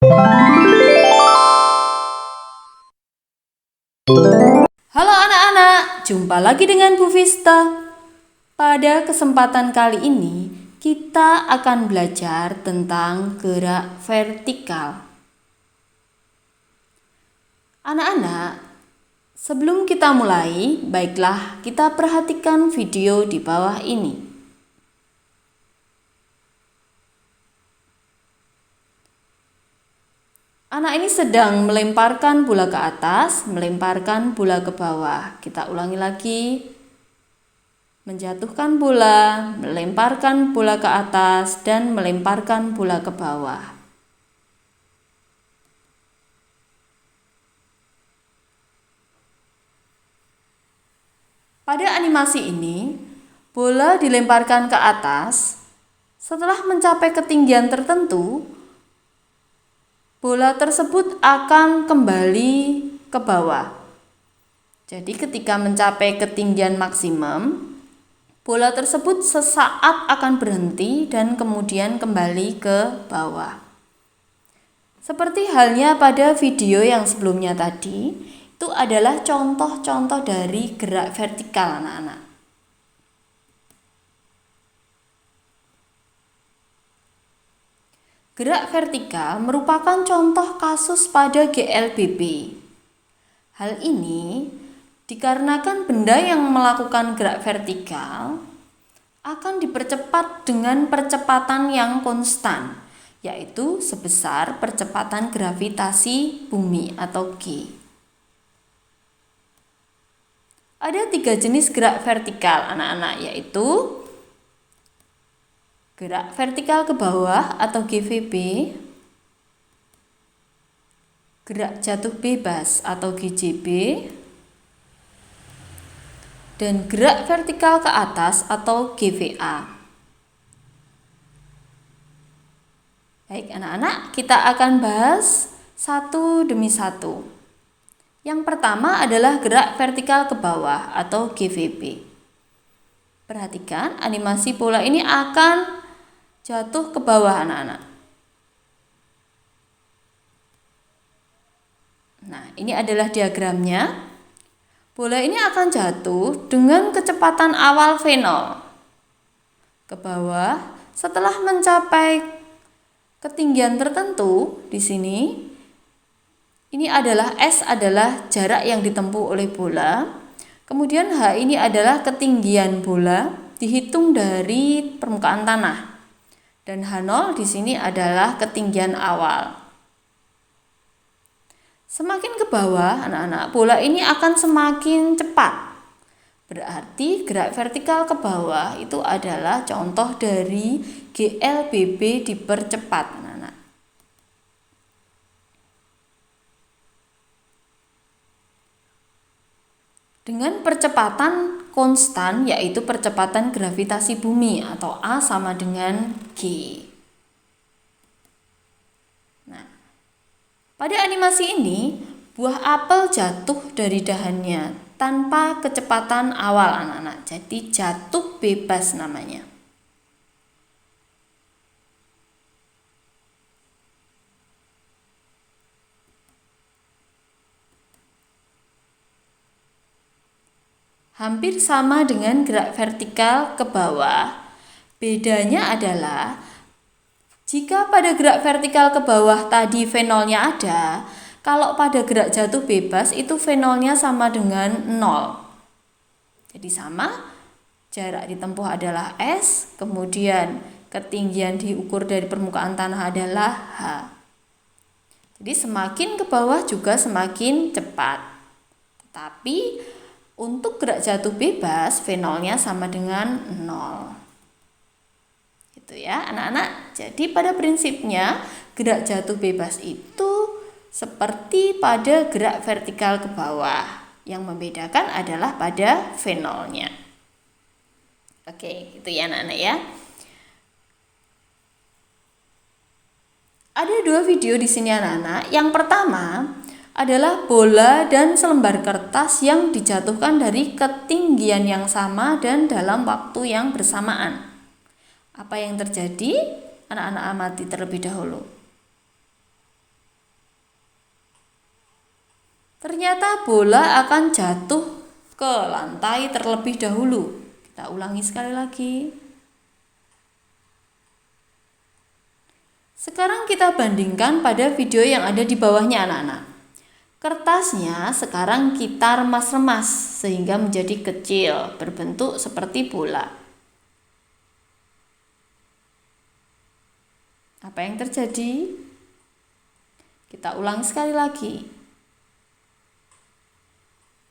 Halo anak-anak, jumpa lagi dengan Bu Vista. Pada kesempatan kali ini, kita akan belajar tentang gerak vertikal. Anak-anak, sebelum kita mulai, baiklah kita perhatikan video di bawah ini. Anak ini sedang melemparkan bola ke atas, melemparkan bola ke bawah. Kita ulangi lagi. Menjatuhkan bola, melemparkan bola ke atas, dan melemparkan bola ke bawah. Pada animasi ini, bola dilemparkan ke atas. Setelah mencapai ketinggian tertentu, bola tersebut akan kembali ke bawah. Jadi ketika mencapai ketinggian maksimum, bola tersebut sesaat akan berhenti dan kemudian kembali ke bawah. Seperti halnya pada video yang sebelumnya tadi, itu adalah contoh-contoh dari gerak vertikal anak-anak. Gerak vertikal merupakan contoh kasus pada GLBB. Hal ini dikarenakan benda yang melakukan gerak vertikal akan dipercepat dengan percepatan yang konstan, yaitu sebesar percepatan gravitasi bumi atau G. Ada 3 jenis gerak vertikal anak-anak, yaitu gerak vertikal ke bawah atau GVB, gerak jatuh bebas atau GJB, dan gerak vertikal ke atas atau GVA. Baik anak-anak, kita akan bahas satu demi satu. Yang pertama adalah gerak vertikal ke bawah atau GVB. Perhatikan, animasi bola ini akan jatuh ke bawah anak-anak. Nah, ini adalah diagramnya. Bola ini akan jatuh dengan kecepatan awal V0 ke bawah. Setelah mencapai ketinggian tertentu di sini, ini adalah S adalah jarak yang ditempuh oleh bola. Kemudian H ini adalah ketinggian bola dihitung dari permukaan tanah. Dan H0 di sini adalah ketinggian awal. Semakin ke bawah, anak-anak, bola ini akan semakin cepat. Berarti gerak vertikal ke bawah itu adalah contoh dari GLBB dipercepat, anak-anak. Dengan percepatan konstan, yaitu percepatan gravitasi bumi atau A sama dengan G. Nah, pada animasi ini, buah apel jatuh dari dahannya tanpa kecepatan awal anak-anak. Jadi jatuh bebas namanya. Hampir sama dengan gerak vertikal ke bawah. Bedanya adalah jika pada gerak vertikal ke bawah tadi V0-nya ada, kalau pada gerak jatuh bebas itu V0-nya sama dengan 0. Jadi sama, jarak ditempuh adalah S, kemudian ketinggian diukur dari permukaan tanah adalah H. Jadi semakin ke bawah juga semakin cepat. Tetapi untuk gerak jatuh bebas, V0-nya sama dengan 0. Gitu ya, anak-anak. Jadi pada prinsipnya, gerak jatuh bebas itu seperti pada gerak vertikal ke bawah. Yang membedakan adalah pada V0-nya. Oke, itu ya anak-anak ya. Ada 2 video di sini anak-anak. Yang pertama adalah bola dan selembar kertas yang dijatuhkan dari ketinggian yang sama dan dalam waktu yang bersamaan. Apa yang terjadi? Anak-anak amati terlebih dahulu. ternyata bola akan jatuh ke lantai terlebih dahulu. Kita ulangi sekali lagi. Sekarang kita bandingkan pada video yang ada di bawahnya anak-anak. Kertasnya sekarang kita remas-remas sehingga menjadi kecil, berbentuk seperti bola. Apa yang terjadi? Kita ulangi sekali lagi.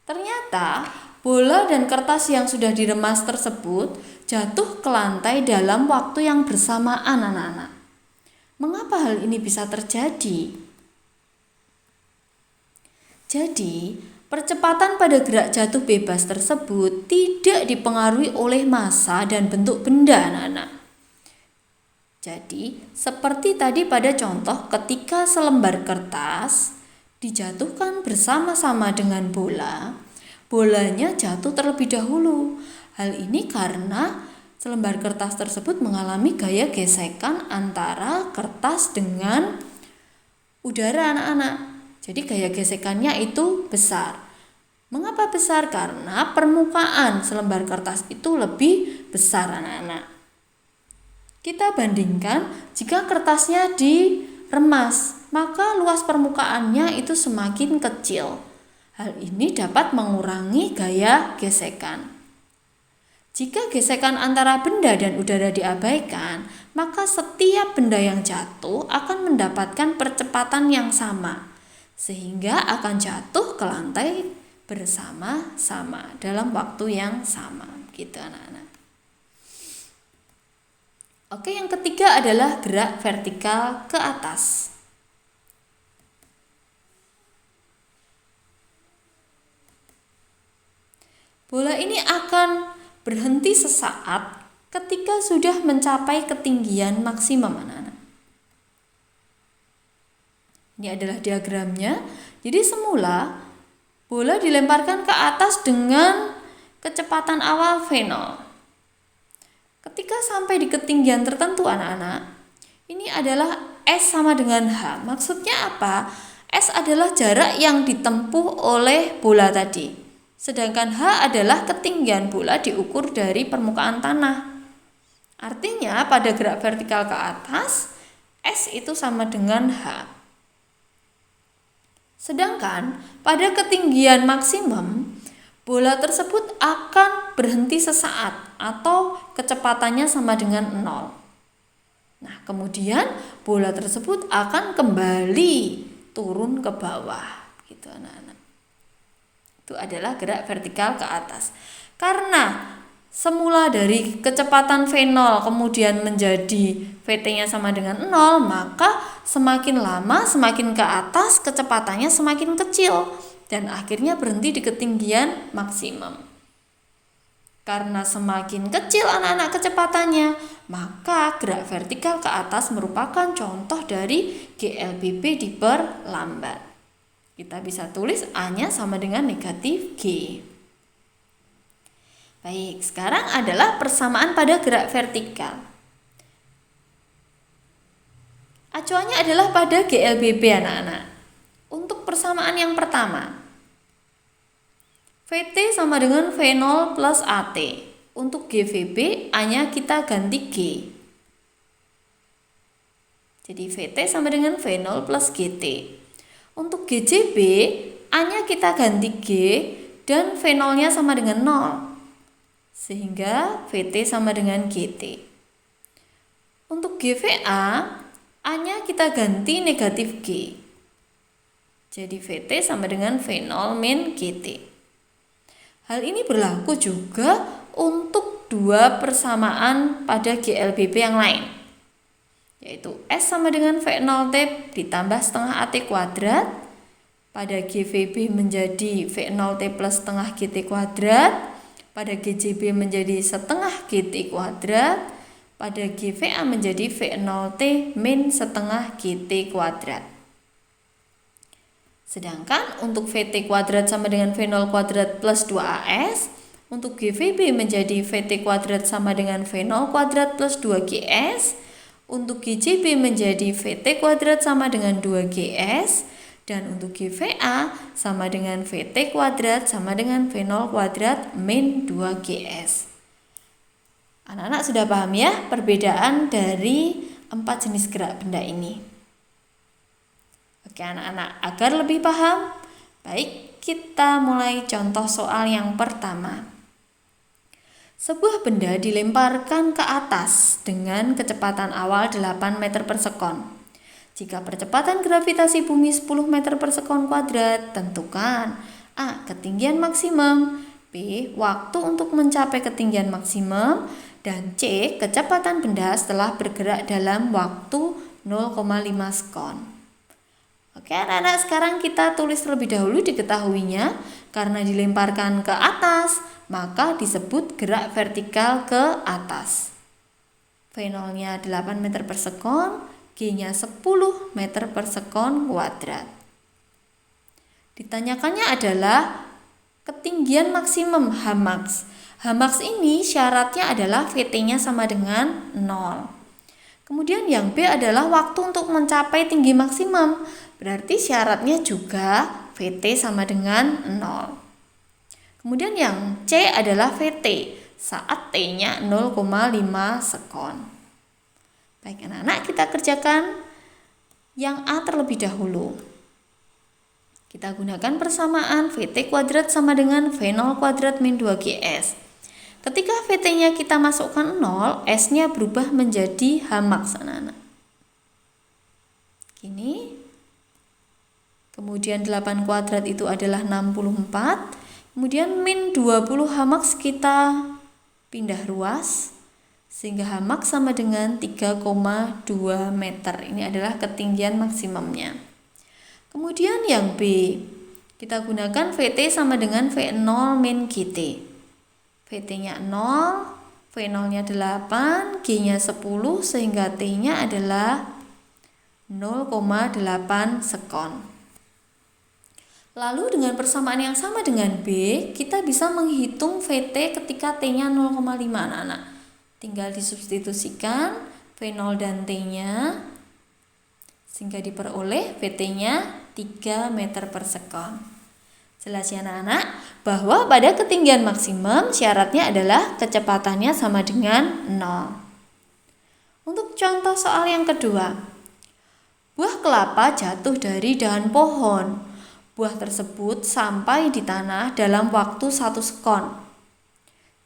Ternyata bola dan kertas yang sudah diremas tersebut jatuh ke lantai dalam waktu yang bersamaan anak-anak. Mengapa hal ini bisa terjadi? Jadi, percepatan pada gerak jatuh bebas tersebut tidak dipengaruhi oleh massa dan bentuk benda anak-anak. Jadi, seperti tadi pada contoh ketika selembar kertas dijatuhkan bersama-sama dengan bola, bolanya jatuh terlebih dahulu. Hal ini karena selembar kertas tersebut mengalami gaya gesekan antara kertas dengan udara anak-anak. Jadi gaya gesekannya itu besar. Mengapa besar? Karena permukaan selembar kertas itu lebih besar anak-anak. Kita bandingkan jika kertasnya diremas, maka luas permukaannya itu semakin kecil. Hal ini dapat mengurangi gaya gesekan. Jika gesekan antara benda dan udara diabaikan, maka setiap benda yang jatuh akan mendapatkan percepatan yang sama, sehingga akan jatuh ke lantai bersama-sama dalam waktu yang sama, gitu anak-anak. Oke, yang ketiga adalah gerak vertikal ke atas. Bola ini akan berhenti sesaat ketika sudah mencapai ketinggian maksimum anak-anak. Ini adalah diagramnya. Jadi semula bola dilemparkan ke atas dengan kecepatan awal V0. Ketika sampai di ketinggian tertentu anak-anak, ini adalah S sama dengan H. Maksudnya apa? S adalah jarak yang ditempuh oleh bola tadi. Sedangkan H adalah ketinggian bola diukur dari permukaan tanah. Artinya pada gerak vertikal ke atas, S itu sama dengan H. Sedangkan pada ketinggian maksimum, bola tersebut akan berhenti sesaat atau kecepatannya sama dengan 0. Nah, kemudian bola tersebut akan kembali turun ke bawah, gitu anak-anak. Itu adalah gerak vertikal ke atas. Karena semula dari kecepatan V0 kemudian menjadi VT-nya sama dengan 0, maka semakin lama semakin ke atas kecepatannya semakin kecil dan akhirnya berhenti di ketinggian maksimum. Karena semakin kecil anak-anak kecepatannya, maka gerak vertikal ke atas merupakan contoh dari GLBB diperlambat. Kita bisa tulis A-nya sama dengan negatif G. Baik, sekarang adalah persamaan pada gerak vertikal. Acuannya adalah pada GLBB anak-anak. Untuk persamaan yang pertama, VT sama dengan V0 plus AT. Untuk GVB, A-nya kita ganti G. Jadi VT sama dengan V0 plus GT. Untuk GJB, A-nya kita ganti G dan V0-nya sama dengan 0. Sehingga VT sama dengan GT. Untuk GVA, A-nya kita ganti negatif G. Jadi VT sama dengan V0 min GT. Hal ini berlaku juga untuk dua persamaan pada GLBB yang lain, yaitu S sama dengan V0T ditambah setengah AT kuadrat, pada GVB menjadi V0T plus setengah GT kuadrat, pada GJB menjadi setengah GT kuadrat, pada GVA menjadi V0T min setengah GT kuadrat. Sedangkan untuk VT kuadrat sama dengan V0 kuadrat plus 2AS, untuk GVB menjadi VT kuadrat sama dengan V0 kuadrat plus 2GS, untuk GJB menjadi VT kuadrat sama dengan 2GS, Dan untuk GVA sama dengan VT kuadrat sama dengan V0 kuadrat min 2GS. Anak-anak sudah paham ya perbedaan dari 4 jenis gerak benda ini? Oke anak-anak, agar lebih paham, baik kita mulai contoh soal yang pertama. Sebuah benda dilemparkan ke atas dengan kecepatan awal 8 meter per sekon. Jika percepatan gravitasi bumi 10 meter per sekon kuadrat, tentukan A. Ketinggian maksimum, B. Waktu untuk mencapai ketinggian maksimum, dan C. Kecepatan benda setelah bergerak dalam waktu 0,5 sekon. Oke anak-anak, sekarang kita tulis terlebih dahulu diketahuinya. Karena dilemparkan ke atas, maka disebut gerak vertikal ke atas. V0-nya 8 meter per sekon, G-nya 10 meter per sekon kuadrat. Ditanyakannya adalah ketinggian maksimum Hmax. Hmax ini syaratnya adalah VT-nya sama dengan 0. Kemudian yang B adalah waktu untuk mencapai tinggi maksimum. Berarti syaratnya juga VT sama dengan 0. Kemudian yang C adalah VT saat T-nya 0,5 sekon. Baik anak-anak, kita kerjakan yang A terlebih dahulu. Kita gunakan persamaan VT kuadrat sama dengan V0 kuadrat min 2GS. Ketika VT-nya kita masukkan 0, S-nya berubah menjadi Hmax anak-anak. Gini. Kemudian 8 kuadrat itu adalah 64. Kemudian min 20 Hmax kita pindah ruas. Sehingga Hmax sama dengan 3,2 meter. Ini adalah ketinggian maksimumnya. Kemudian yang B, kita gunakan VT sama dengan V0 min GT. VT-nya 0, V0-nya 8, G-nya 10, sehingga T-nya adalah 0,8 sekon. Lalu dengan persamaan yang sama dengan B, kita bisa menghitung VT ketika T-nya 0,5 anak-anak. Tinggal disubstitusikan V0 dan T-nya sehingga diperoleh VT-nya 3 meter per sekon. Jelas ya anak-anak bahwa pada ketinggian maksimum syaratnya adalah kecepatannya sama dengan 0. Untuk contoh soal yang kedua. Buah kelapa jatuh dari dahan pohon. Buah tersebut sampai di tanah dalam waktu 1 sekon.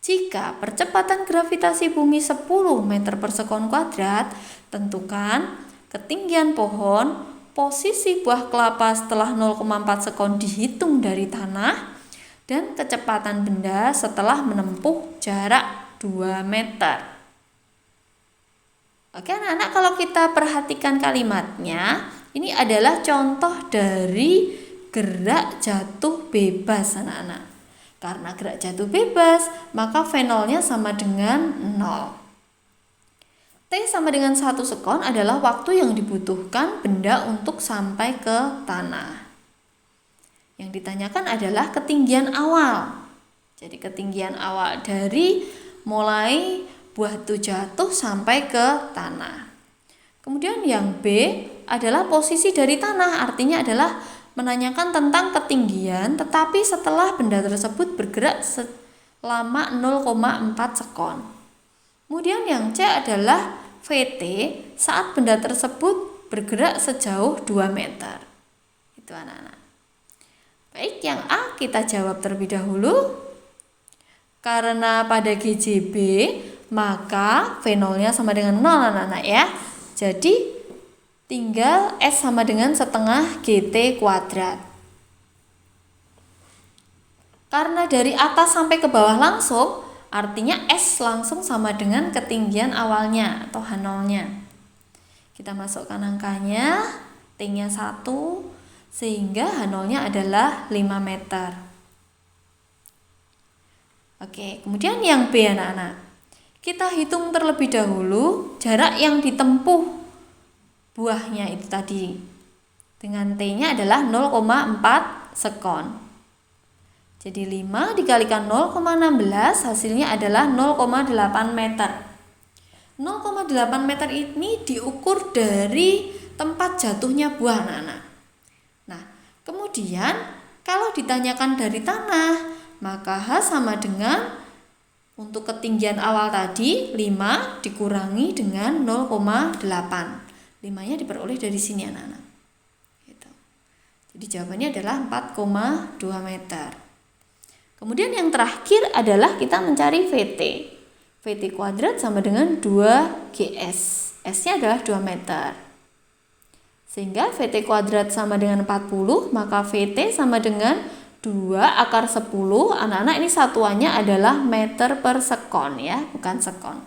Jika percepatan gravitasi bumi 10 meter per sekon kuadrat, tentukan ketinggian pohon, posisi buah kelapa setelah 0,4 sekon dihitung dari tanah, dan kecepatan benda setelah menempuh jarak 2 meter. Oke anak-anak, kalau kita perhatikan kalimatnya, ini adalah contoh dari gerak jatuh bebas anak-anak. Karena gerak jatuh bebas, maka V0-nya sama dengan 0. T sama dengan 1 sekon adalah waktu yang dibutuhkan benda untuk sampai ke tanah. Yang ditanyakan adalah ketinggian awal. Jadi ketinggian awal dari mulai buah itu jatuh sampai ke tanah. Kemudian yang B adalah posisi dari tanah, artinya adalah menanyakan tentang ketinggian tetapi setelah benda tersebut bergerak selama 0,4 sekon. Kemudian yang C adalah VT saat benda tersebut bergerak sejauh 2 meter. Itu anak-anak. Baik, yang A kita jawab terlebih dahulu. Karena pada GJB maka V0-nya sama dengan 0 anak-anak ya. Jadi tinggal S sama dengan setengah GT kuadrat. Karena dari atas sampai ke bawah langsung, artinya S langsung sama dengan ketinggian awalnya atau H0-nya. Kita masukkan angkanya, T-nya 1, sehingga H0-nya adalah 5 meter. Oke, kemudian yang B anak-anak. Kita hitung terlebih dahulu jarak yang ditempuh buahnya itu tadi. Dengan T-nya adalah 0,4 sekon. Jadi 5 dikalikan 0,16 hasilnya adalah 0,8 meter. 0,8 meter ini diukur dari tempat jatuhnya buah anak-anak. Nah, Kemudian kalau ditanyakan dari tanah, maka H sama dengan untuk ketinggian awal tadi 5 dikurangi dengan 0,8. 5-nya diperoleh dari sini anak-anak. Gitu. Jadi jawabannya adalah 4,2 meter. Kemudian yang terakhir adalah kita mencari VT. VT kuadrat sama dengan 2GS. S-nya adalah 2 meter. Sehingga VT kuadrat sama dengan 40, maka VT sama dengan 2 akar 10. Anak-anak ini satuannya adalah meter per sekon ya, bukan sekon.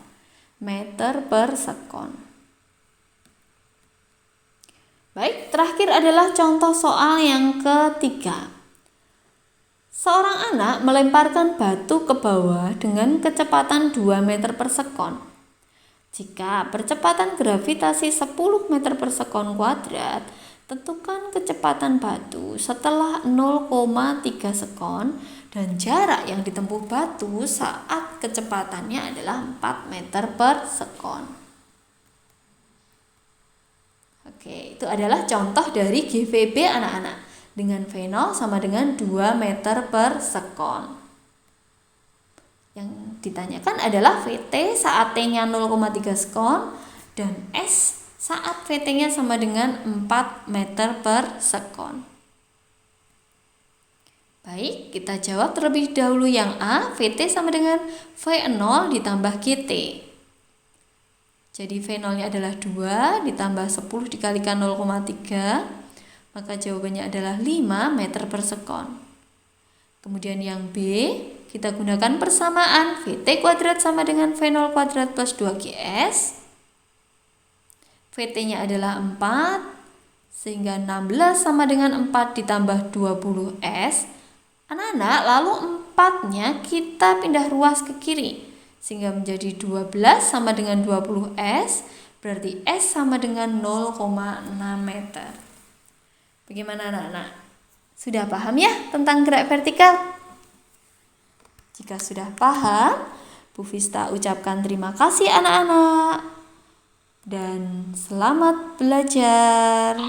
Meter per sekon. Baik, terakhir adalah contoh soal yang ketiga. Seorang anak melemparkan batu ke bawah dengan kecepatan 2 meter per sekon. Jika percepatan gravitasi 10 meter per sekon kuadrat, tentukan kecepatan batu setelah 0,3 sekon dan jarak yang ditempuh batu saat kecepatannya adalah 4 meter per sekon. Oke, itu adalah contoh dari GVB anak-anak dengan V0 sama dengan 2 meter per sekon. Yang ditanyakan adalah VT saat T-nya 0,3 sekon dan S saat VT-nya sama dengan 4 meter per sekon. Baik, kita jawab terlebih dahulu yang A, VT sama dengan V0 ditambah GT. Jadi V0-nya adalah 2 ditambah 10 dikalikan 0,3, maka jawabannya adalah 5 meter per sekon. Kemudian yang B, kita gunakan persamaan VT kuadrat sama dengan V0 kuadrat plus 2GS. VT-nya adalah 4, sehingga 16 sama dengan 4 ditambah 20S. Anak-anak, lalu 4-nya kita pindah ruas ke kiri, sehingga menjadi 12 sama dengan 20S, berarti S sama dengan 0,6 meter. Bagaimana anak-anak? Sudah paham ya tentang gerak vertikal? Jika sudah paham, Bu Vista ucapkan terima kasih anak-anak dan selamat belajar.